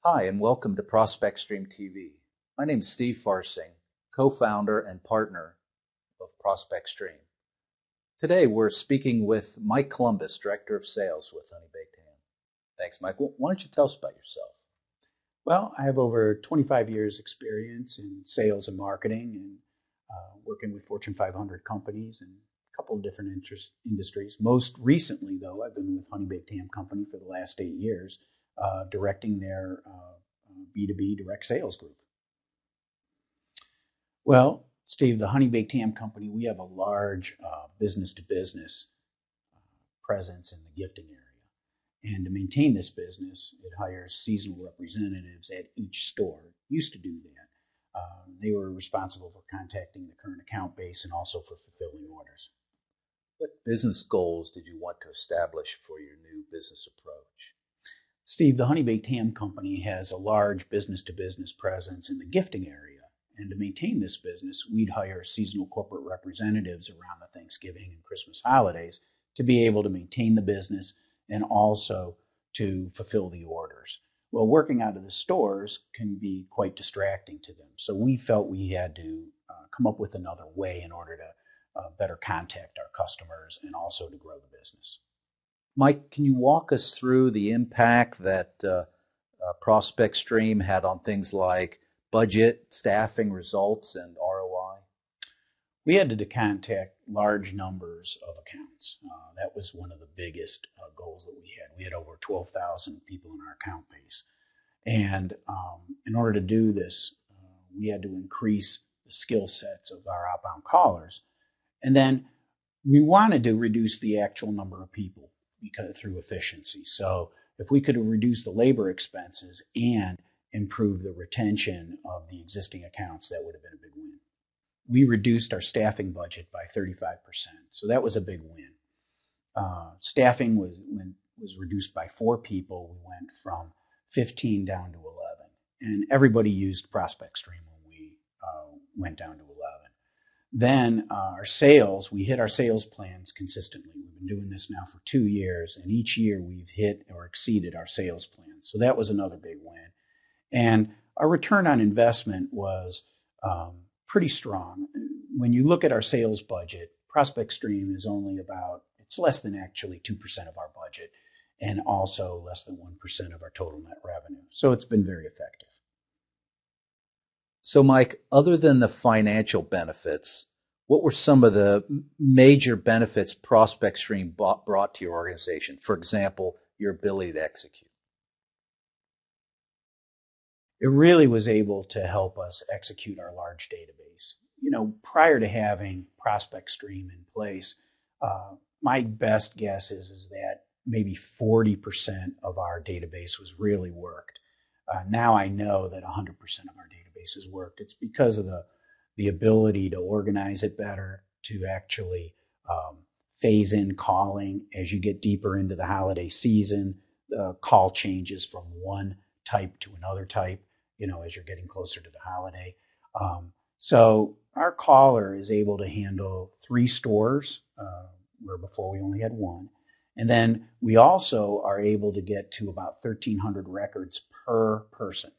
Hi, and welcome to ProspectStream TV. My name is Steve Farfsing, co-founder and partner of ProspectStream. Today, we're speaking with Mike Columbus, Director of Sales with HoneyBaked Ham. Thanks, Mike. Why don't you tell us about yourself? Well, I have over 25 years experience in sales and marketing and working with Fortune 500 companies and a couple of different industries. Most recently, though, I've been with HoneyBaked Ham Company for the last 8 years, directing their B2B direct sales group. Well, Steve, the HoneyBaked Ham Company, we have a large business-to-business presence in the gifting area. And to maintain this business, it hires seasonal representatives at each store. It used to do that. They were responsible for contacting the current account base and also for fulfilling orders. What business goals did you want to establish for your new business approach? Steve, the HoneyBaked Ham Company has a large business-to-business presence in the gifting area. And to maintain this business, we'd hire seasonal corporate representatives around the Thanksgiving and Christmas holidays to be able to maintain the business and also to fulfill the orders. Well, working out of the stores can be quite distracting to them. So we felt we had to come up with another way in order to better contact our customers and also to grow the business. Mike, can you walk us through the impact that ProspectStream had on things like budget, staffing, results, and ROI? We had to contact large numbers of accounts. That was one of the biggest goals that we had. We had over 12,000 people in our account base. And in order to do this, we had to increase the skill sets of our outbound callers. And then we wanted to reduce the actual number of people through efficiency. So if we could reduce the labor expenses and improve the retention of the existing accounts, that would have been a big win. We reduced our staffing budget by 35%. So that was a big win. Staffing was reduced by 4 people. We went from 15 down to 11. And everybody used ProspectStream when we went down to 11. Then our sales, we hit our sales plans consistently. We've been doing this now for 2 years, and each year we've hit or exceeded our sales plans. So that was another big win. And our return on investment was pretty strong. When you look at our sales budget, ProspectStream is only it's less than actually 2% of our budget and also less than 1% of our total net revenue. So it's been very effective. So Mike, other than the financial benefits, what were some of the major benefits ProspectStream brought to your organization? For example, your ability to execute. It really was able to help us execute our large database. Prior to having ProspectStream in place, my best guess is that maybe 40% of our database was really worked. Now I know that 100% of our database is worked. It's because of the ability to organize it better, to actually phase in calling as you get deeper into the holiday season. The call changes from one type to another type, as you're getting closer to the holiday. So our caller is able to handle 3 stores, where before we only had 1. And then we also are able to get to about 1,300 records per person.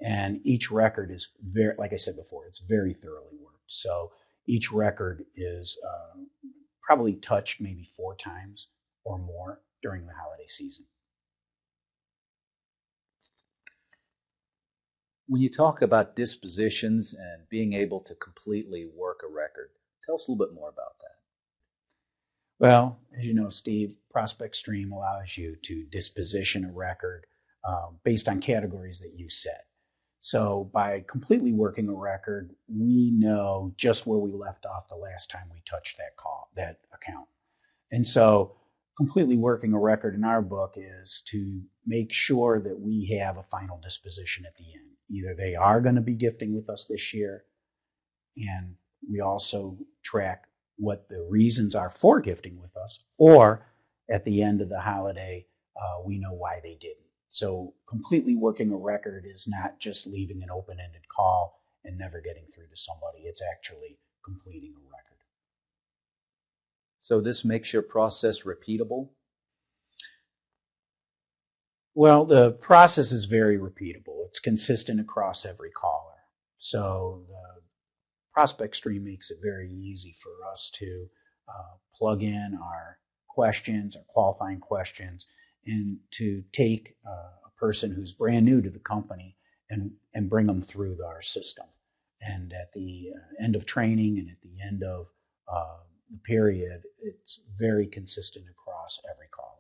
And each record is very, like I said before, it's very thoroughly worked. So each record is probably touched maybe 4 times or more during the holiday season. When you talk about dispositions and being able to completely work a record, tell us a little bit more about that. Well, as you know, Steve, ProspectStream allows you to disposition a record based on categories that you set. So by completely working a record, we know just where we left off the last time we touched that account. And so completely working a record in our book is to make sure that we have a final disposition at the end. Either they are going to be gifting with us this year, and we also track what the reasons are for gifting with us, or at the end of the holiday, we know why they didn't. So completely working a record is not just leaving an open-ended call and never getting through to somebody. It's actually completing a record. So this makes your process repeatable? Well, the process is very repeatable. It's consistent across every caller. So the ProspectStream makes it very easy for us to plug in our questions, our qualifying questions, and to take a person who's brand new to the company and bring them through our system. And at the end of training and at the end of the period, it's very consistent across every caller.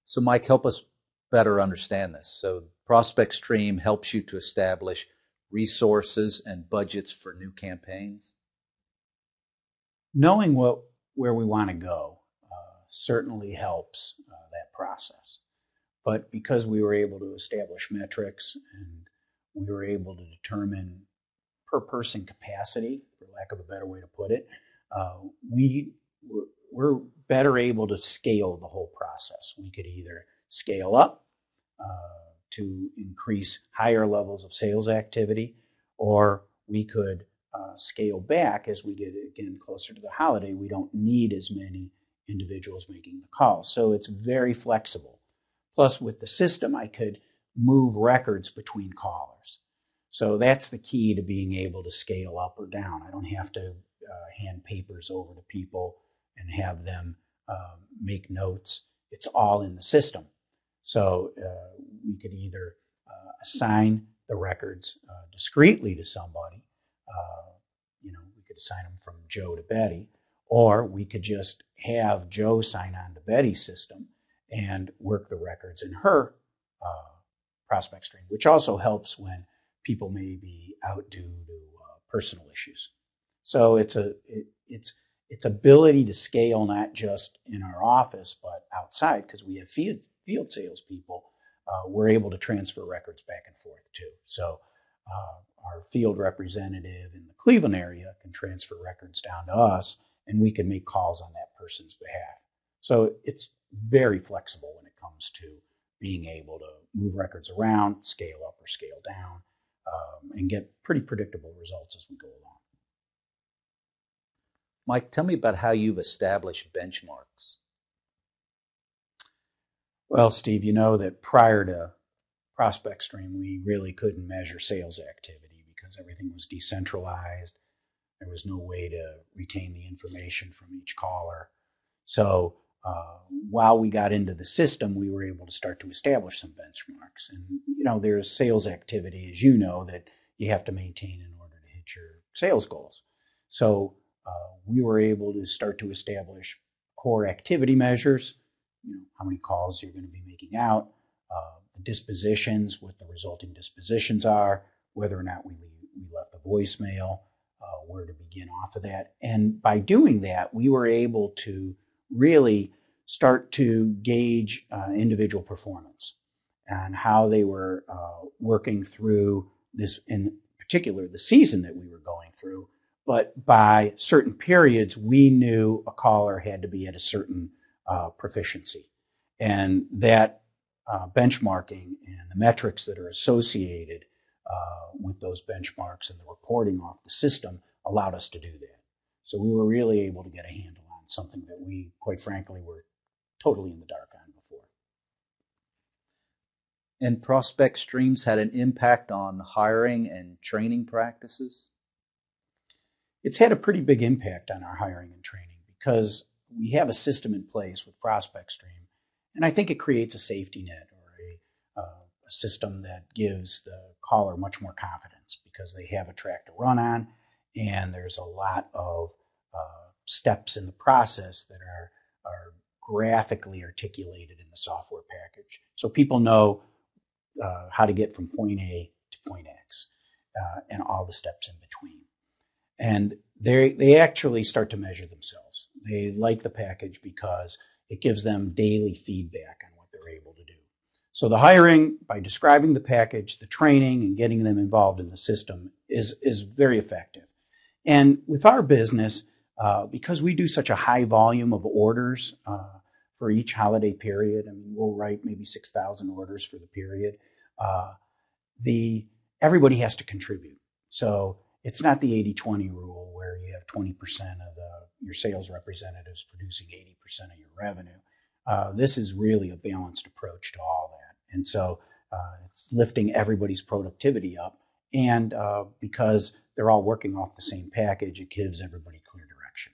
So Mike, help us better understand this. So ProspectStream helps you to establish resources and budgets for new campaigns? Knowing where we want to go certainly helps that process. But because we were able to establish metrics and we were able to determine per person capacity, for lack of a better way to put it, we're better able to scale the whole process. We could either scale up to increase higher levels of sales activity, or we could scale back as we get, again, closer to the holiday. We don't need as many individuals making the calls. So it's very flexible. Plus, with the system, I could move records between callers. So that's the key to being able to scale up or down. I don't have to hand papers over to people and have them make notes. It's all in the system. So we could either assign the records discreetly to somebody. We could assign them from Joe to Betty, or we could just have Joe sign on to Betty's system and work the records in her ProspectStream, which also helps when people may be out due to personal issues. So it's ability to scale not just in our office but outside, because we have field salespeople. We're able to transfer records back and forth too. So our field representative in the Cleveland area can transfer records down to us, and we can make calls on that person's behalf. So it's very flexible when it comes to being able to move records around, scale up or scale down, and get pretty predictable results as we go along. Mike, tell me about how you've established benchmarks. Well, Steve, you know that prior to ProspectStream, we really couldn't measure sales activity because everything was decentralized. There was no way to retain the information from each caller. So while we got into the system, we were able to start to establish some benchmarks. And, there's sales activity, as you know, that you have to maintain in order to hit your sales goals. So we were able to start to establish core activity measures, how many calls you're going to be making out, the dispositions, what the resulting dispositions are, whether or not we left a voicemail, where to begin off of that. And by doing that, we were able to really start to gauge individual performance and how they were working through this, in particular, the season that we were going through. But by certain periods, we knew a caller had to be at a certain proficiency. And that benchmarking and the metrics that are associated with those benchmarks and the reporting off the system allowed us to do that. So we were really able to get a handle on something that we, quite frankly, were totally in the dark on before. And ProspectStream's had an impact on hiring and training practices? It's had a pretty big impact on our hiring and training because we have a system in place with ProspectStream, and I think it creates a safety net or a system that gives the caller much more confidence because they have a track to run on, and there's a lot of steps in the process that are graphically articulated in the software package. So people know how to get from point A to point X and all the steps in between. And they actually start to measure themselves. They like the package because it gives them daily feedback on what they're able to do. So the hiring, by describing the package, the training, and getting them involved in the system is very effective. And with our business, because we do such a high volume of orders for each holiday period, I mean, we'll write maybe 6,000 orders for the period, everybody has to contribute. So it's not the 80-20 rule where you have 20% of your sales representatives producing 80% of your revenue. This is really a balanced approach to all that. And so it's lifting everybody's productivity up. And because they're all working off the same package, it gives everybody clear direction.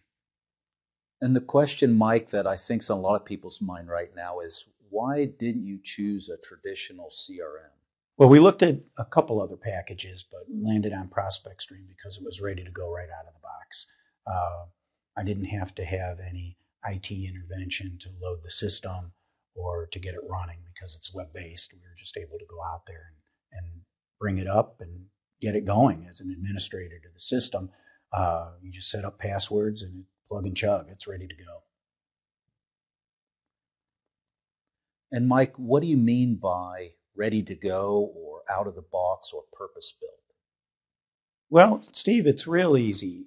And the question, Mike, that I think's on a lot of people's mind right now is, why didn't you choose a traditional CRM? Well, we looked at a couple other packages, but landed on ProspectStream because it was ready to go right out of the box. I didn't have to have any IT intervention to load the system or to get it running because it's web-based. We were just able to go out there and bring it up and get it going as an administrator to the system. You just set up passwords and plug and chug. It's ready to go. And Mike, what do you mean by ready to go or out of the box or purpose-built? Well, Steve, it's real easy.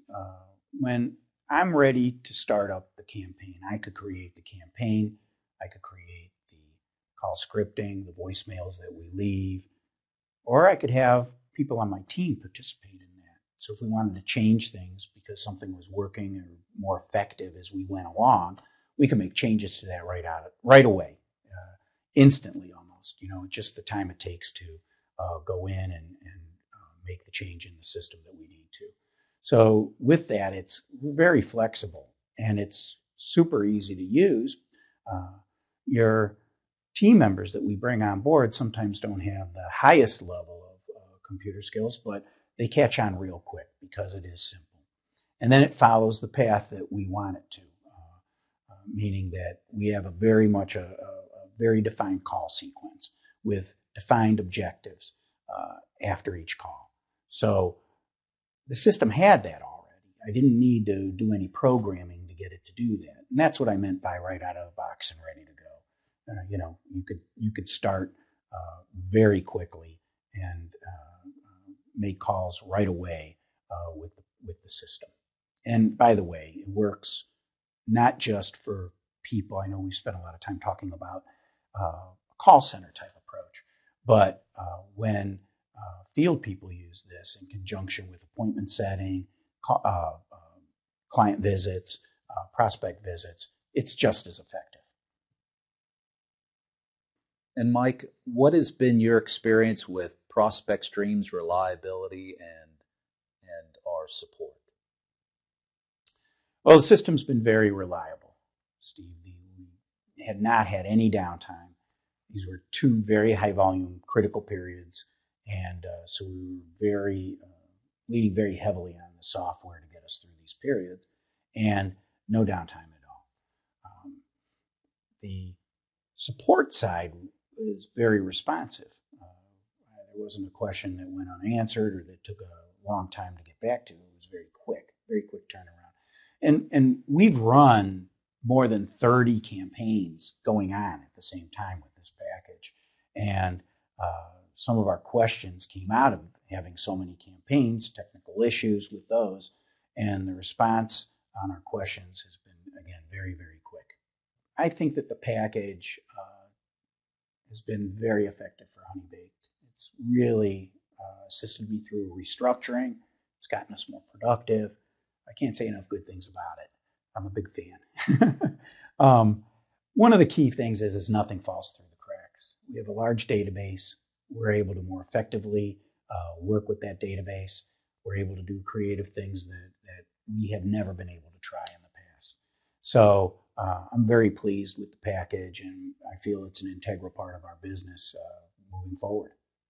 When I'm ready to start up the campaign, I could create the campaign, I could create the call scripting, the voicemails that we leave, or I could have people on my team participate in that. So if we wanted to change things because something was working or more effective as we went along, we can make changes to that right away, instantly almost. Just the time it takes to go in and make the change in the system that we need to. So with that, it's very flexible and it's super easy to use. Your team members that we bring on board sometimes don't have the highest level of computer skills, but they catch on real quick because it is simple. And then it follows the path that we want it to, meaning that we have a very defined call sequence with defined objectives after each call. So the system had that already. I didn't need to do any programming to get it to do that. And that's what I meant by right out of the box and ready to go. You could start very quickly and make calls right away with the system. And by the way, it works not just for people. I know we spent a lot of time talking about a call center type approach, but when field people use this in conjunction with appointment setting, client visits, prospect visits, it's just as effective. And Mike, what has been your experience with ProspectStream's reliability and our support? Well, the system's been very reliable, Steve. We had not had any downtime. These were two very high volume critical periods. And so we were leaning very heavily on the software to get us through these periods, and no downtime at all. The support side is very responsive. There wasn't a question that went unanswered or that took a long time to get back to. It was very quick turnaround. And we've run more than 30 campaigns going on at the same time with this package. And some of our questions came out of having so many campaigns, technical issues with those, and the response on our questions has been, again, very, very quick. I think that the package has been very effective for HoneyBaked. It's really assisted me through restructuring. It's gotten us more productive. I can't say enough good things about it. I'm a big fan. One of the key things is nothing falls through the cracks. We have a large database. We're able to more effectively work with that database. We're able to do creative things that we have never been able to try in the past. So I'm very pleased with the package, and I feel it's an integral part of our business moving forward.